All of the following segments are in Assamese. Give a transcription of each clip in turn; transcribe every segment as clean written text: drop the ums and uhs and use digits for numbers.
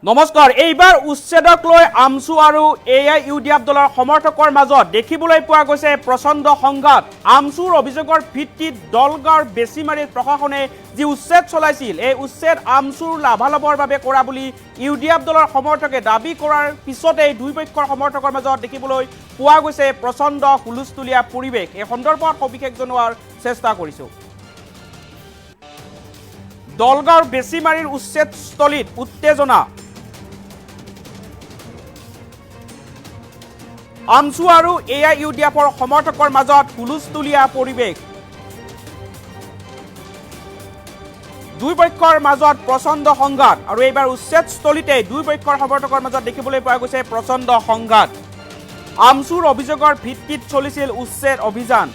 নমস্কাৰ। এইবাৰ উচ্ছেদক লৈ আমছু আৰু AIUDF দলৰ সমৰ্থকৰ মাজত দেখিবলৈ পোৱা গৈছে প্ৰচণ্ড সংঘাত। আমছুৰ অভিযোগৰ ভিত্তিত দলগাঁৱৰ বেছিমাৰীত প্ৰশাসনে যি উচ্ছেদ চলাইছিল, এই উচ্ছেদ আমছুৰ লাভালাভৰ বাবে কৰা বুলি UDF দলৰ সমৰ্থকে দাবী কৰাৰ পিছতেই দুই পক্ষৰ সমৰ্থকৰ মাজত দেখিবলৈ পোৱা গৈছে প্ৰচণ্ড হুলস্থুলীয়া পৰিৱেশ। এই সন্দৰ্ভত সবিশেষ জনোৱাৰ চেষ্টা কৰিছোঁ। দলগাঁৱৰ বেছিমাৰীৰ উচ্ছেদস্থলীত উত্তেজনা। আমছু আৰু AIUDFৰ সমৰ্থকৰ মাজত হুলস্থুলীয়া পৰিৱেশ। দুই পক্ষৰ মাজত প্ৰচণ্ড সংঘাত আৰু এইবাৰ উচ্ছেদস্থলীতে দুই পক্ষৰ সমৰ্থকৰ মাজত দেখিবলৈ পোৱা গৈছে প্ৰচণ্ড সংঘাত। আমছুৰ অভিযোগৰ ভিত্তিত চলিছিল উচ্ছেদ অভিযান।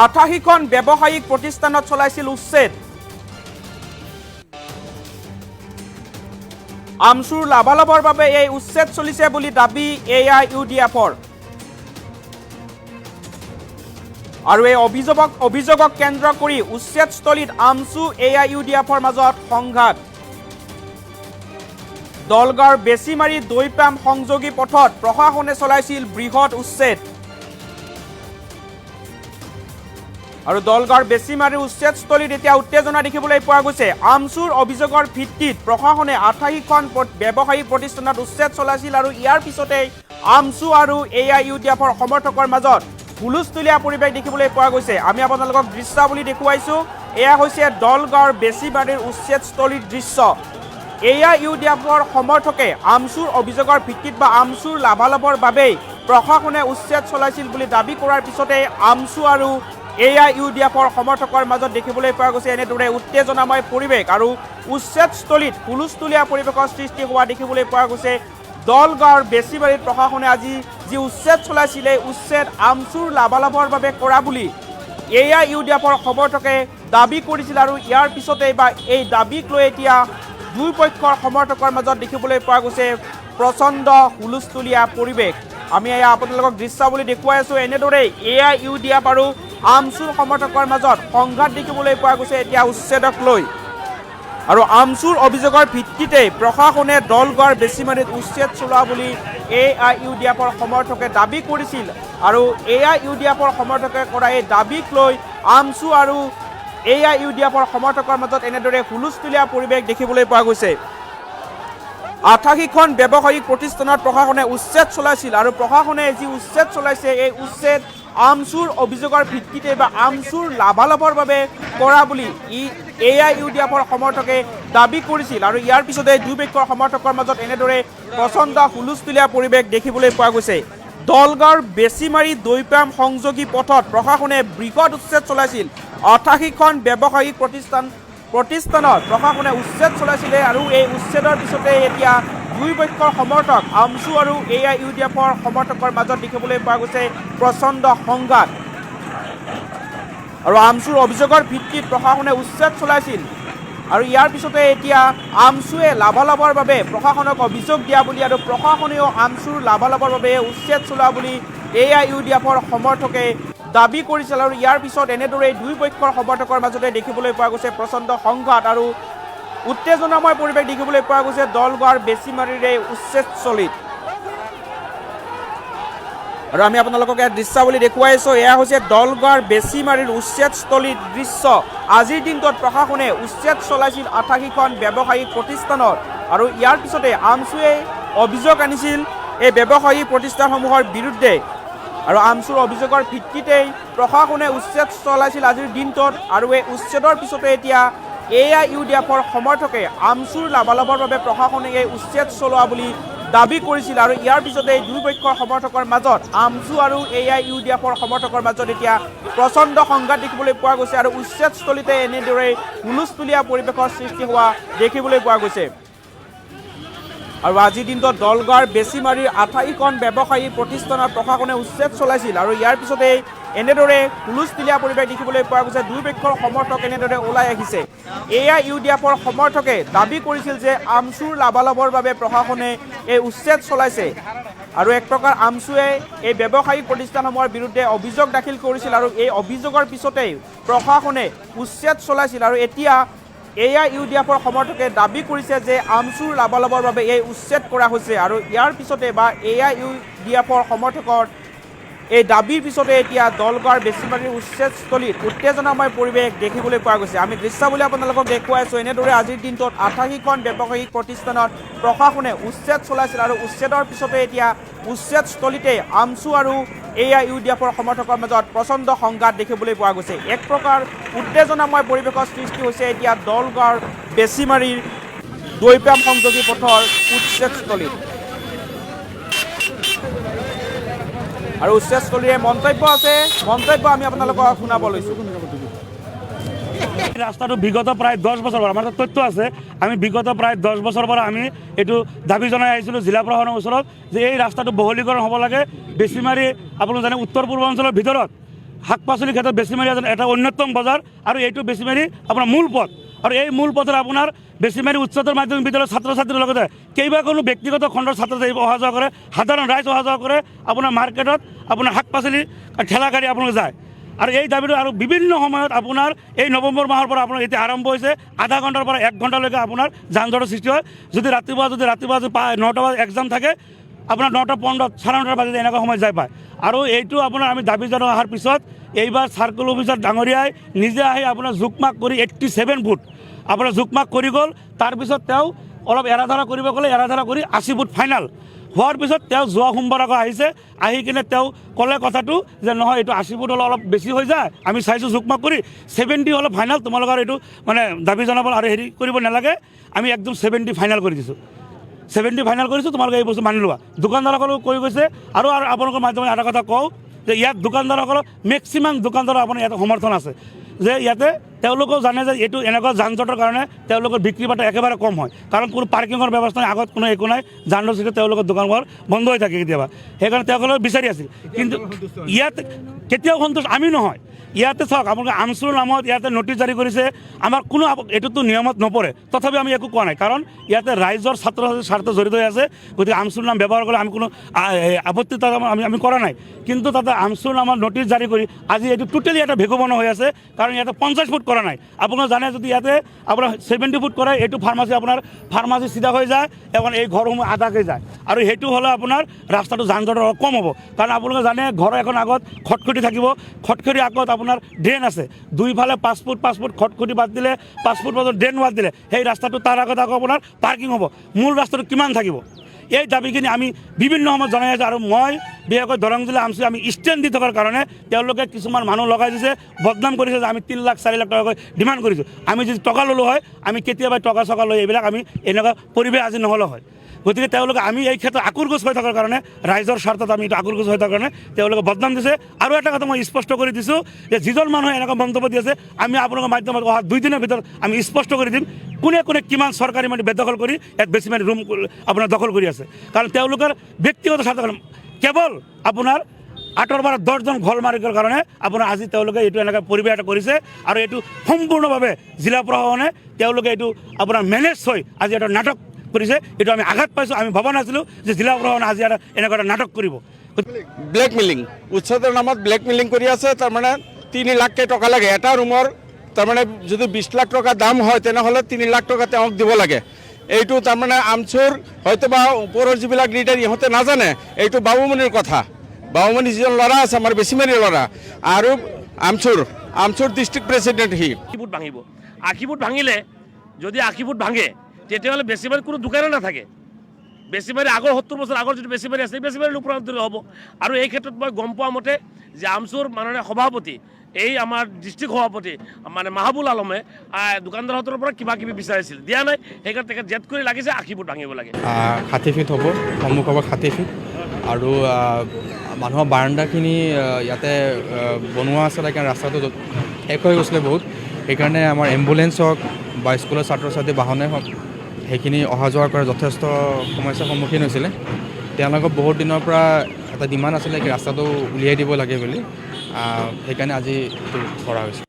88খন ব্যৱসায়িক প্ৰতিষ্ঠানত চলাইছিল উচ্ছেদ। আমছুৰ লাভালাভৰ বাবে এই উচ্ছেদ চলিছে বুলি দাবী AIUDFৰ। আৰু এই অভিযোগক কেন্দ্ৰ কৰি উচ্ছেদস্থলীত আমছু AIUDFৰ মাজত সংঘাত। দলগাঁৱৰ বেছিমাৰী দৈপাম সংযোগী পথত প্ৰশাসনে চলাইছিল বৃহৎ উচ্ছেদ। আৰু দলগাঁৱৰ বেছিমাৰীৰ উচ্ছেদস্থলীত এতিয়া উত্তেজনা দেখিবলৈ পোৱা গৈছে। আমছুৰ অভিযোগৰ ভিত্তিত প্ৰশাসনে 88খন ব্যৱসায়িক প্ৰতিষ্ঠানত উচ্ছেদ চলাইছিল আৰু ইয়াৰ পিছতেই আমছু আৰু AIUDFৰ সমৰ্থকৰ মাজত হুলস্থুলীয়া পৰিৱেশ দেখিবলৈ পোৱা গৈছে। আমি আপোনালোকক দৃশ্যাৱলী দেখুৱাইছোঁ। এয়া হৈছে দলগাঁৱৰ বেছিমাৰীৰ উচ্ছেদস্থলীৰ দৃশ্য। AIUDFৰ সমৰ্থকে আমছুৰ অভিযোগৰ ভিত্তিত বা আমছুৰ লাভালাভৰ বাবেই প্ৰশাসনে উচ্ছেদ চলাইছিল বুলি দাবী কৰাৰ পিছতে আমছু আৰু AIUDFৰ সমৰ্থকৰ মাজত দেখিবলৈ পোৱা গৈছে এনেদৰে উত্তেজনাময় পৰিৱেশ আৰু উচ্ছেদস্থলীত হুলস্থুলীয়া পৰিৱেশৰ সৃষ্টি হোৱা দেখিবলৈ পোৱা গৈছে। দলগাঁৱৰ বেছিমাৰীত প্ৰশাসনে আজি যি উচ্ছেদ চলাইছিলে, উচ্ছেদ আমছুৰ লাভালাভৰ বাবে কৰা বুলি AIUDFৰ সমৰ্থকে দাবী কৰিছিল আৰু ইয়াৰ পিছতেই বা এই দাবীক লৈ এতিয়া দুই পক্ষৰ সমৰ্থকৰ মাজত দেখিবলৈ পোৱা গৈছে প্ৰচণ্ড হুলস্থুলীয়া পৰিৱেশ। আমি এয়া আপোনালোকক দৃশ্যাৱলী দেখুৱাই আছোঁ। এনেদৰেই AIUDF আৰু আমছুৰ সমৰ্থকৰ মাজত সংঘাত দেখিবলৈ পোৱা গৈছে এতিয়া উচ্ছেদক লৈ। আৰু আমছুৰ অভিযোগৰ ভিত্তিতেই প্ৰশাসনে দলগাঁৱৰ বেছিমাৰীত উচ্ছেদ চলোৱা বুলি AIUDFৰ সমৰ্থকে দাবী কৰিছিল। আৰু AIUDFৰ সমৰ্থকে কৰা এই দাবীক লৈ আমছু আৰু AIUDFৰ সমৰ্থকৰ মাজত এনেদৰে হুলস্থুলীয়া পৰিৱেশ দেখিবলৈ পোৱা গৈছে। 88খন ব্যৱসায়িক প্ৰতিষ্ঠানত প্ৰশাসনে উচ্ছেদ চলাইছিল আৰু প্ৰশাসনে যি উচ্ছেদ চলাইছে, এই উচ্ছেদ আমছুৰ অভিযোগৰ ভিত্তিতে বা আমছুৰ লাভালাভৰ বাবে কৰা বুলি AIUDFৰ সমৰ্থকে দাবী কৰিছিল। আৰু ইয়াৰ পিছতে দুই পক্ষৰ সমৰ্থকৰ মাজত এনেদৰে প্ৰচণ্ড হুলস্থুলীয়া পৰিৱেশ দেখিবলৈ পোৱা গৈছে। দলগাঁৱৰ বেছিমাৰী দৈপাম সংযোগী পথত প্ৰশাসনে বৃহৎ উচ্ছেদ চলাইছিল। 88খন ব্যৱসায়িক প্ৰতিষ্ঠানত প্ৰশাসনে উচ্ছেদ চলাইছিলে আৰু এই উচ্ছেদৰ পিছতে এতিয়া দুই পক্ষৰ সমৰ্থক আমছু আৰু AIUDFৰ সমৰ্থকৰ মাজত দেখিবলৈ পোৱা গৈছে প্ৰচণ্ড সংঘাত। আৰু আমছুৰ অভিযোগৰ ভিত্তিত প্ৰশাসনে উচ্ছেদ চলাইছিল আৰু ইয়াৰ পিছতে এতিয়া আমছুৱে লাভালাভৰ বাবে প্ৰশাসনক অভিযোগ দিয়া বুলি আৰু প্ৰশাসনেও আমছুৰ লাভালাভৰ বাবে উচ্ছেদ চলোৱা বুলি AIUDFৰ সমৰ্থকে দাবী কৰিছিল। আৰু ইয়াৰ পিছত এনেদৰে দুই পক্ষৰ সমৰ্থকৰ মাজতে দেখিবলৈ পোৱা গৈছে প্ৰচণ্ড সংঘাত আৰু উত্তেজনাময় পৰিৱেশ দেখিবলৈ পোৱা গৈছে দলগাঁৱৰ বেছিমাৰীৰ এই উচ্ছেদস্থলীত। আৰু আমি আপোনালোকক ইয়াত দৃশ্যাৱলী দেখুৱাইছোঁ। এয়া হৈছে দলগাঁৱৰ বেছিমাৰীৰ উচ্ছেদস্থলীৰ দৃশ্য। আজিৰ দিনটোত প্ৰশাসনে উচ্ছেদ চলাইছিল 88খন ব্যৱসায়িক প্ৰতিষ্ঠানত আৰু ইয়াৰ পিছতে আমছুৱে অভিযোগ আনিছিল এই ব্যৱসায়িক প্ৰতিষ্ঠানসমূহৰ বিৰুদ্ধে। আৰু আমছুৰ অভিযোগৰ ভিত্তিতেই প্ৰশাসনে উচ্ছেদ চলাইছিল আজিৰ দিনটোত। আৰু এই উচ্ছেদৰ পিছতে এতিয়া AIUDFৰ সমৰ্থকে আমছুৰ লাভালাভৰ বাবে প্ৰশাসনে এই উচ্ছেদ চলোৱা বুলি দাবী কৰিছিল। আৰু ইয়াৰ পিছতে দুই পক্ষৰ সমৰ্থকৰ মাজত আমছু আৰু AIUDFৰ সমৰ্থকৰ মাজত এতিয়া প্ৰচণ্ড সংঘাত দেখিবলৈ পোৱা গৈছে আৰু উচ্ছেদস্থলীতে এনেদৰে হুলস্থুলীয়া পৰিৱেশৰ সৃষ্টি হোৱা দেখিবলৈ পোৱা গৈছে। আৰু আজিৰ দিনটোত দলগাঁৱৰ বেছিমাৰীৰ 88খন ব্যৱসায়িক প্ৰতিষ্ঠানত প্ৰশাসনে উচ্ছেদ চলাইছিল আৰু ইয়াৰ পিছতে এনেদৰে হুলস্থুলীয়া পৰিৱেশ দেখিবলৈ পোৱা গৈছে। দুই পক্ষৰ সমৰ্থক এনেদৰে ওলাই আহিছে। AIUDFৰ সমৰ্থকে দাবী কৰিছিল যে আমছুৰ লাভালাভৰ বাবে প্ৰশাসনে এই উচ্ছেদ চলাইছে আৰু এক প্ৰকাৰ আমচুৱে এই ব্যৱসায়িক প্ৰতিষ্ঠানসমূহৰ বিৰুদ্ধে অভিযোগ দাখিল কৰিছিল আৰু এই অভিযোগৰ পিছতেই প্ৰশাসনে উচ্ছেদ চলাইছিল আৰু এতিয়া AIUDFৰ সমৰ্থকে দাবী কৰিছে যে আমচুৰ লাভালাভৰ বাবে এই উচ্ছেদ কৰা হৈছে আৰু ইয়াৰ পিছতে বা AIUDFৰ সমৰ্থকৰ এই দাবীৰ পিছতে এতিয়া দলগাঁৱৰ বেছিমাৰীৰ উচ্ছেদস্থলীত উত্তেজনাময় পৰিৱেশ দেখিবলৈ পোৱা গৈছে। আমি দৃশ্যাৱলী আপোনালোকক দেখুৱাই আছোঁ। এনেদৰে আজিৰ দিনটোত 88খন ব্যৱসায়িক প্ৰতিষ্ঠানত প্ৰশাসনে উচ্ছেদ চলাইছিল আৰু উচ্ছেদৰ পিছতে এতিয়া উচ্ছেদস্থলীতে আমচু আৰু AIUDFৰ সমৰ্থকৰ মাজত প্ৰচণ্ড সংঘাত দেখিবলৈ পোৱা গৈছে। এক প্ৰকাৰ উত্তেজনাময় পৰিৱেশৰ সৃষ্টি হৈছে এতিয়া দলগাঁৱৰ বেছিমাৰীৰ দৈপাম সংযোগী পথৰ উচ্ছেদস্থলীত। আৰু উচ্ছেদস্থলীৰে মন্তব্য আছে, মন্তব্য আমি আপোনালোকক শুনাব লৈছোঁ। ৰাস্তাটো বিগত প্ৰায় 10 বছৰ পৰা আমাৰ তথ্য আছে, আমি বিগত প্ৰায় 10 বছৰ পৰা আমি এইটো দাবী জনাই আহিছিলোঁ জিলা প্ৰশাসনৰ ওচৰত যে এই ৰাস্তাটো বহলীকৰণ হ'ব লাগে। বেছিমাৰী আপোনালোকে জানে উত্তৰ পূৰ্বাঞ্চলৰ ভিতৰত শাক পাচলিৰ ক্ষেত্ৰত বেছিমাৰী এটা অন্যতম বজাৰ আৰু এইটো বেছিমাৰী আপোনাৰ মূল পথ আৰু এই মূল পথত আপোনাৰ বেছিমাৰী উচ্চতৰ মাধ্যমিক বিদ্যালয়ৰ ছাত্ৰ ছাত্ৰীৰ লগতে কেইবাখনো ব্যক্তিগত খণ্ডৰ ছাত্ৰ ছাত্ৰী অহা যোৱা কৰে, সাধাৰণ ৰাইজ অহা যোৱা কৰে, আপোনাৰ মাৰ্কেটত আপোনাৰ শাক পাচলি ঠেলা গাড়ী আপোনালোকে যায়। আৰু এই দাবীটো আৰু বিভিন্ন সময়ত আপোনাৰ এই নৱেম্বৰ মাহৰ পৰা আপোনাৰ এতিয়া আৰম্ভ হৈছে, আধা ঘণ্টাৰ পৰা 1 ঘণ্টালৈকে আপোনাৰ যান জঁটৰ সৃষ্টি হয়। যদি ৰাতিপুৱা 9টা বজাত এক্সাম থাকে, আপোনাৰ 9:15 9:30 বাজিত এনেকুৱা সময়ত যাই পায়। আৰু এইটো আপোনাৰ আমি দাবী জনাই অহাৰ পিছত এইবাৰ চাৰ্কল অফিচাৰ ডাঙৰীয়াই নিজে আহি আপোনাৰ জোখমাখ কৰি 87 ফুট আপোনাৰ জোখমাখ কৰি গ'ল। তাৰপিছত তেওঁ অলপ এৰাধৰা কৰিব ক'লে, এৰাধৰা কৰি 80 ফুট ফাইনেল হোৱাৰ পিছত তেওঁ যোৱা সোমবাৰ আকৌ আহিছে, আহি কিনে তেওঁ ক'লে কথাটো যে নহয় এইটো 80 ফুট হ'লে অলপ বেছি হৈ যায়, আমি চাইছোঁ জোখমাখ কৰি 70 হ'লে ফাইনেল, তোমালোকৰ এইটো মানে দাবী জনাব আৰু হেৰি কৰিব নালাগে, আমি একদম 70 ফাইনেল কৰি দিছোঁ, 70 ফাইনেল কৰিছোঁ, তোমালোকে এই বস্তু মানি লোৱা। দোকানদাৰসকলেও কৈ গৈছে। আৰু আপোনালোকৰ মাধ্যমে এটা কথা কওঁ যে ইয়াত দোকানদাৰসকলৰ মেক্সিমাম দোকানদাৰৰ আপোনাৰ ইয়াতে সমৰ্থন আছে যে ইয়াতে তেওঁলোকেও জানে যে এইটো এনেকুৱা যান জঁটৰ কাৰণে তেওঁলোকৰ বিক্ৰী বাটা একেবাৰে কম হয়, কাৰণ কোনো পাৰ্কিঙৰ ব্যৱস্থা নাই, আগত কোনো একো নাই, যান জঁট সৃষ্টি তেওঁলোকৰ দোকানবোৰ বন্ধ হৈ থাকে কেতিয়াবা, সেইকাৰণে তেওঁলোকে বিচাৰি আছিল। কিন্তু ইয়াত কেতিয়াও সন্তুষ্ট আমি নহয়। ইয়াতে চাওক আপোনালোকে আমচুৰ নামত ইয়াতে নটিচ জাৰি কৰিছে, আমাৰ কোনো এইটোতো নিয়মত নপৰে, তথাপি আমি একো কোৱা নাই, কাৰণ ইয়াতে ৰাইজৰ ছাত্ৰ ছাত্ৰীৰ স্বাৰ্থ জড়িত হৈ আছে। গতিকে আমচুৰ নাম ব্যৱহাৰ কৰি আমি কোনো আপত্তি আমি কৰা নাই। কিন্তু তাতে আমচুৰ নামত নটিচ জাৰি কৰি আজি এইটো টোটেলি এটা ভেকুবন হৈ আছে, কাৰণ ইয়াতে 50 ফুট কৰা নাই। আপোনালোকে জানে যদি ইয়াতে আপোনাৰ 70 ফুট কৰে, এইটো ফাৰ্মাচী চিধা হৈ যায়, এখন এই ঘৰসমূহ আধাকৈ যায়, আৰু সেইটো হ'লে আপোনাৰ ৰাস্তাটো যান জঁটৰ অলপ কম হ'ব। কাৰণ আপোনালোকে জানে ঘৰৰ এখন আগত খটখটি থাকিব, খটখটিৰ আগত আপোনাৰ ড্ৰেইন আছে, দুইফালে 5 ফুট খটখটি বাদ দিলে, 5 ফুট পৰ্যন্ত ড্ৰেইন বাদ দিলে সেই ৰাস্তাটো তাৰ আগত আকৌ আপোনাৰ পাৰ্কিং হ'ব। মূল ৰাস্তাটো কিমান থাকিব? এই দাবীখিনি আমি বিভিন্ন সময়ত জনাই আছোঁ। আৰু মই বিশেষকৈ দৰং জিলা আমচুৱে আমি ষ্টেণ্ড দি থকাৰ কাৰণে তেওঁলোকে কিছুমান মানুহ লগাই দিছে, বদনাম কৰিছে যে আমি 3 লাখ 4 লাখ টকাকৈ ডিমাণ্ড কৰিছোঁ। আমি যদি টকা ল'লোঁ হয়, আমি কেতিয়াবা টকা চকা লৈ এইবিলাক আমি এনেকুৱা পৰিৱেশ আজি নহ'লে হয়। গতিকে তেওঁলোকে আমি এই ক্ষেত্ৰত আকুৰগোচ হৈ থকাৰ কাৰণে, ৰাইজৰ স্বাৰ্থত আমি এইটো আকুৰগোচ হৈ থকাৰ কাৰণে তেওঁলোকে বদনাম দিছে। আৰু এটা কথা মই স্পষ্ট কৰি দিছোঁ যে যিজন মানুহে এনেকুৱা মন্তব্য দি আছে, আমি আপোনালোকৰ মাধ্যমত অহা 2 দিনৰ ভিতৰত আমি স্পষ্ট কৰি দিম কোনে কোনে কিমান চৰকাৰী মাটি বেদখল কৰি ইয়াত বেছিমাৰী ৰুম আপোনাৰ দখল কৰি আছে। কাৰণ তেওঁলোকৰ ব্যক্তিগত স্বাৰ্থ কেৱল আপোনাৰ 8ৰ পৰা 10জন ঘৰ মালিকৰ কাৰণে আপোনাৰ আজি তেওঁলোকে এইটো এনেকৈ পৰিৱেশ এটা কৰিছে। আৰু এইটো সম্পূৰ্ণভাৱে জিলা প্ৰশাসনে তেওঁলোকে এইটো আপোনাৰ মেনেজ হৈ আজি এটা নাটক কৰিছে। এইটো আমি আঘাত পাইছোঁ, আমি ভবা নাছিলোঁ যে জিলা প্ৰশাসনে আজি এনেকুৱা এটা নাটক কৰিব। ব্লেকমেইলিং, উচ্ছেদৰ নামত ব্লেকমেইলিং কৰি আছে। তাৰমানে 3 লাখকৈ টকা লাগে এটা ৰুমৰ, তাৰমানে যদি 20 লাখ টকা দাম হয় তেনেহ'লে 3 লাখ টকা তেওঁক দিব লাগে। এইটো তাৰমানে আমচুৰ হয়তো বা ওপৰৰ যিবিলাক লিডাৰ ইহঁতে নাজানে, এইটো বাবুমণিৰ কথা। বাবুমণি যিজন ল'ৰা আছে আমাৰ বেছিমাৰীৰ ল'ৰা, আৰু আমচুৰ ডিষ্ট্ৰিক্ট প্ৰেচিডেণ্ট সি। 80 ফুট ভাঙিব, 80 ফুট ভাঙিলে যদি 80 ফুট ভাঙে তেতিয়াহ'লে বেছিমাৰীত কোনো দোকানে নাথাকে। বেছিমাৰী আগৰ 70 বছৰ আগৰ যিটো বেছিমাৰী আছে, বেছিমাৰী ৰূপান্তৰিত হ'ব। আৰু এই ক্ষেত্ৰত মই গম পোৱা মতে যে আমচুৰ মাননীয় সভাপতি, এই আমাৰ ডিষ্ট্ৰিক্ট সভাপতি মানে মাহবুল আলমে দোকানদাৰহঁতৰ পৰা কিবা কিবি বিচাৰিছিল, দিয়া নাই, সেইকাৰণে তেখেত জেদ কৰি লাগিছে 80 ফুট ভাঙিব লাগে। 60 ফিট হ'ব, সন্মুখ হ'ব 60 ফিট। আৰু মানুহৰ বাৰাণ্ডাখিনি ইয়াতে বনোৱা আছিলে, কাৰণ ৰাস্তাটো শেষ হৈ গৈছিলে বহুত, সেইকাৰণে আমাৰ এম্বুলেঞ্চ হওক বা স্কুলৰ ছাত্ৰ ছাত্ৰী বাহনে হওক সেইখিনি অহা যোৱা কৰা যথেষ্ট সমস্যাৰ সন্মুখীন হৈছিলে। তেওঁলোকক বহুত দিনৰ পৰা এটা ডিমাণ্ড আছিলে কি ৰাস্তাটো উলিয়াই দিব লাগে বুলি, সেইকাৰণে আজি এইটো কৰা হৈছে।